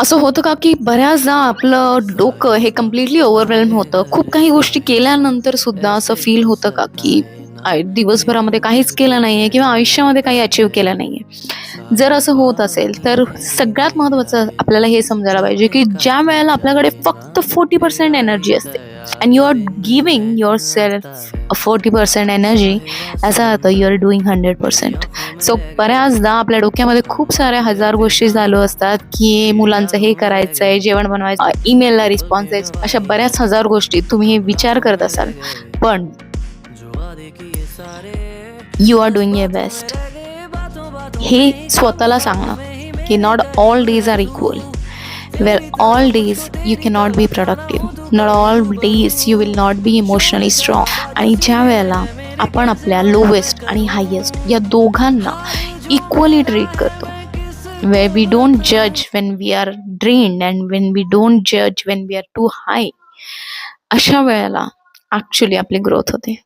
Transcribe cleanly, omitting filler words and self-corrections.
असं होतं का, की बऱ्याचदा आपलं डोकं हे कम्प्लिटली ओव्हरवेल्म होतं. खूप काही गोष्टी केल्यानंतर सुद्धा असं फील होतं का, की दिवसभरामध्ये काहीच केलं नाहीये किंवा आयुष्यामध्ये काही अचीव्ह केलं नाहीये. जर असं होत असेल, तर सगळ्यात महत्त्वाचं आपल्याला हे समजायला पाहिजे, की ज्या वेळेला आपल्याकडे फक्त 40% एनर्जी असते and you are giving yourself 40% energy, याचा अर्थ यू आर डूइंग 100%. सो बऱ्याचदा आपल्या डोक्यामध्ये खूप साऱ्या हजार गोष्टी चालू असतात, की मुलांचं हे करायचंय, जेवण बनवायचं, ईमेलला रिस्पॉन्स द्यायचा, अशा बऱ्याच हजार गोष्टी तुम्ही विचार करत असाल. पण you are doing your best हे स्वतःला सांगणं, की not all days are equal. Where all days you cannot be productive, not all days you will not be emotionally strong. आणि ज्या वेळेला आपण आपल्या लोवेस्ट आणि हायेस्ट या दोघांना इक्वली ट्रीट करतो, where we don't judge when we are drained and when we don't judge when we are too high, अशा वेळेला ॲक्च्युली आपली ग्रोथ होते.